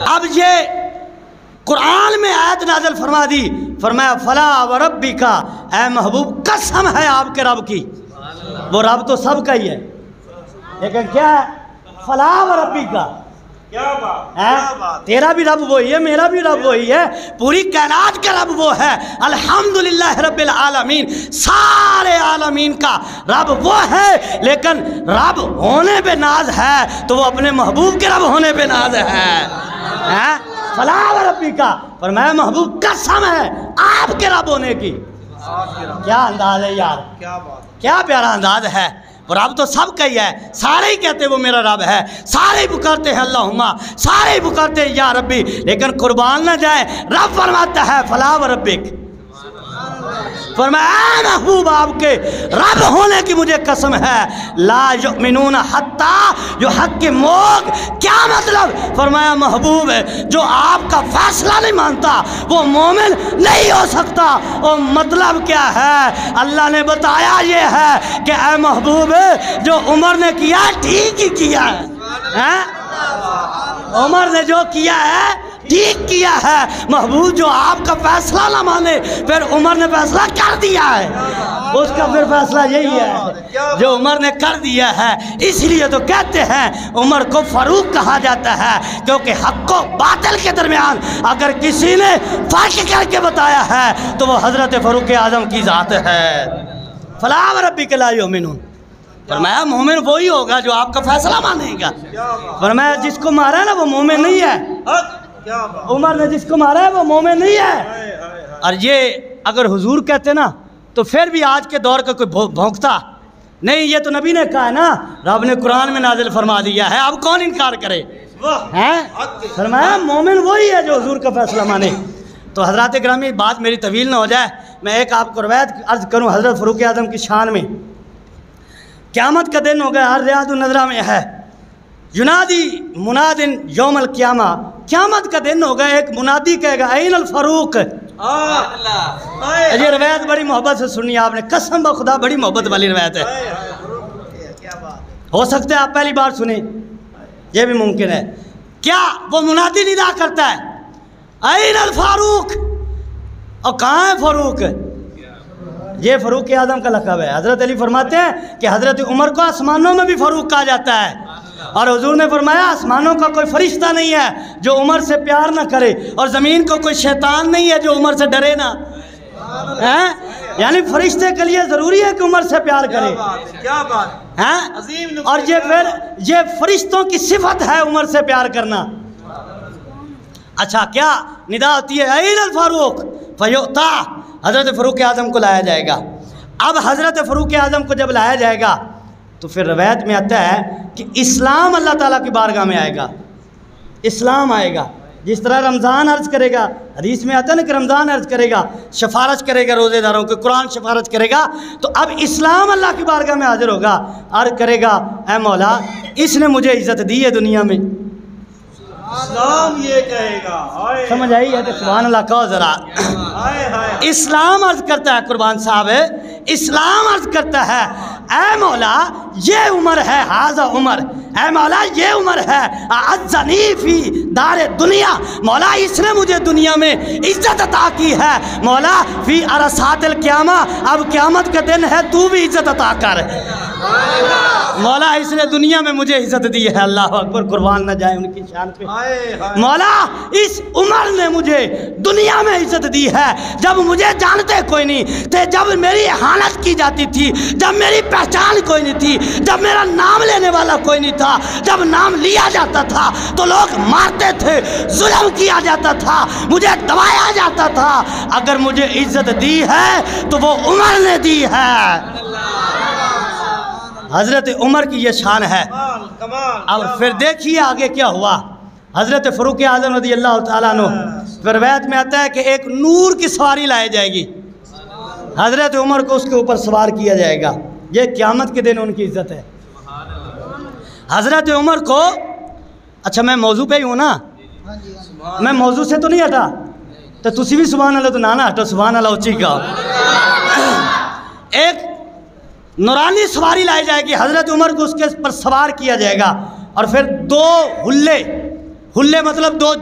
اب یہ قرآن میں آیت نازل فرما دی، فرمایا فلا وربک، اے محبوب قسم ہے آپ کے رب کی۔ وہ رب تو سب کا ہی ہے، لیکن کیا ہے؟ فلا وربک، کیا بات، تیرا بھی رب وہی ہے، میرا بھی رب وہی ہے، پوری کائنات کا رب وہ ہے۔ الحمدللہ رب العالمین، سارے عالمین کا رب وہ ہے، لیکن رب ہونے پہ ناز ہے تو وہ اپنے محبوب کے رب ہونے پہ ناز ہے۔ فلا وربک، فرمایا محبوب قسم ہے آپ کے رب ہونے کی۔ کیا انداز ہے یار، کیا پیارا انداز ہے۔ اور رب تو سب کا ہی ہے، سارے ہی کہتے وہ میرا رب ہے، سارے ہی پکارتے ہیں اللہم، سارے ہی پکارتے ہیں یا ربی، لیکن قربان نہ جائے۔ رب فرماتا ہے فلا وربک، فرمایا اے محبوب آپ کے رب ہونے کی مجھے قسم ہے، لا یؤمنون حتی یحکموک۔ کیا مطلب؟ فرمایا محبوب جو آپ کا فیصلہ نہیں مانتا وہ مومن نہیں ہو سکتا۔ اور مطلب کیا ہے؟ اللہ نے بتایا یہ ہے کہ اے محبوب جو عمر نے کیا ٹھیک ہی کیا ہے، عمر نے جو کیا ہے ٹھیک کیا ہے۔ محبوب جو آپ کا فیصلہ نہ مانے، پھر عمر نے فیصلہ کر دیا ہے، اس کا پھر فیصلہ یہی ہے جو عمر نے کر دیا ہے۔ اس لیے تو کہتے ہیں عمر کو فاروق کہا جاتا ہے، کیونکہ حق و باطل کے درمیان اگر کسی نے فرق کر کے بتایا ہے تو وہ حضرت فاروق اعظم کی ذات ہے۔ فلا وربک لا یؤمنون، فرمایا مومن وہی ہوگا جو آپ کا فیصلہ مانے گا۔ فرمایا جس کو مارا ہے نا وہ مومن نہیں ہے، عمر نے جس کو مارا ہے وہ مومن نہیں ہے۔ اور یہ اگر حضور کہتے نا تو پھر بھی آج کے دور کا کوئی بھونکتا نہیں، یہ تو نبی نے کہا ہے نا، رب نے قرآن میں نازل فرما دیا ہے، اب کون انکار کرے؟ فرمایا مومن وہی ہے جو حضور کا فیصلہ مانے۔ تو حضرات گرامی بات میری طویل نہ ہو جائے، میں ایک آپ کو روایت عرض کروں حضرت فاروق اعظم کی شان میں۔ قیامت کا دن ہوگا، ہر ریاض النظرہ میں ہے، ینادی منادن یوم القیامہ، قیامت کا دن ہوگا، ایک منادی کہے گا این الفاروق۔ یہ روایت بڑی محبت سے سنی آپ نے، قسم بخدا بڑی محبت والی روایت ہے، ہو سکتا ہے آپ پہلی بار سنیں، یہ بھی ممکن ہے۔ کیا وہ منادی ندا کرتا ہے این الفاروق، اور کہاں ہے فاروق؟ یہ فاروق اعظم کا لقب ہے۔ حضرت علی فرماتے ہیں کہ حضرت عمر کو آسمانوں میں بھی فاروق کہا جاتا ہے، اور حضور نے فرمایا آسمانوں کا کوئی فرشتہ نہیں ہے جو عمر سے پیار نہ کرے، اور زمین کو کوئی شیطان نہیں ہے جو عمر سے ڈرے نہ۔ یعنی فرشتے کے لیے ضروری ہے کہ عمر سے پیار کرے، اور یہ پھر یہ فرشتوں کی صفت ہے عمر سے پیار کرنا۔ اچھا کیا ندا ہوتی ہے این الفاروق فیؤتا، حضرت فاروق اعظم کو لایا جائے گا۔ اب حضرت فاروق اعظم کو جب لایا جائے گا تو پھر روایت میں آتا ہے کہ اسلام اللہ تعالیٰ کی بارگاہ میں آئے گا، اسلام آئے گا، جس طرح رمضان عرض کرے گا، حدیث میں آتا ہے نا کہ رمضان عرض کرے گا، سفارش کرے گا روزے داروں کے، قرآن سفارش کرے گا، تو اب اسلام اللہ کی بارگاہ میں حاضر ہوگا، عرض کرے گا اے مولا اس نے مجھے عزت دی ہے دنیا میں، اسلام یہ کہے گا، سمجھ آئی ہے تو سبحان اللہ کہو ذرا۔ اسلام عرض کرتا ہے قربان صاحب، اسلام عرض کرتا ہے اے مولا یہ عمر ہے، ہذا عمر، اے مولا یہ عمر ہے، اعزنی فی دار دنیا، مولا اس نے مجھے دنیا میں عزت عطا کی ہے، مولا فی عرصات القیامہ، اب قیامت کا دن ہے تو بھی عزت عطا کر، مولا اس نے دنیا میں مجھے عزت دی ہے۔ اللہ اکبر، قربان نہ جائے ان کی شان پہ۔ مولا اس عمر نے مجھے دنیا میں عزت دی ہے، جب مجھے جانتے کوئی نہیں تھے، جب میری اہانت کی جاتی تھی، جب میری پہچان کوئی نہیں تھی، جب میرا نام لینے والا کوئی نہیں تھا، جب نام لیا جاتا تھا تو لوگ مارتے تھے، ظلم کیا جاتا تھا، مجھے دبایا جاتا تھا، اگر مجھے عزت دی ہے تو وہ عمر نے دی ہے۔ حضرت عمر کی یہ شان ہے۔ اب پھر دیکھیے آگے کیا ہوا۔ حضرت فاروق اعظم رضی اللہ تعالیٰ عنہ، پھر روایت میں آتا ہے کہ ایک نور کی سواری لائے جائے گی، حضرت عمر کو اس کے اوپر سوار کیا جائے گا، یہ قیامت کے دن ان کی عزت ہے۔ حضرت عمر کو، اچھا میں موضوع پہ ہی ہوں نا، میں موضوع سے تو نہیں ہٹا، تو تسی بھی سبحان اللہ تو نانا ہٹو، سبحان اللہ اچھی کہو۔ ایک نورانی سواری لائی جائے گی، حضرت عمر کو اس کے پر سوار کیا جائے گا، اور پھر دو حلے حلے مطلب دو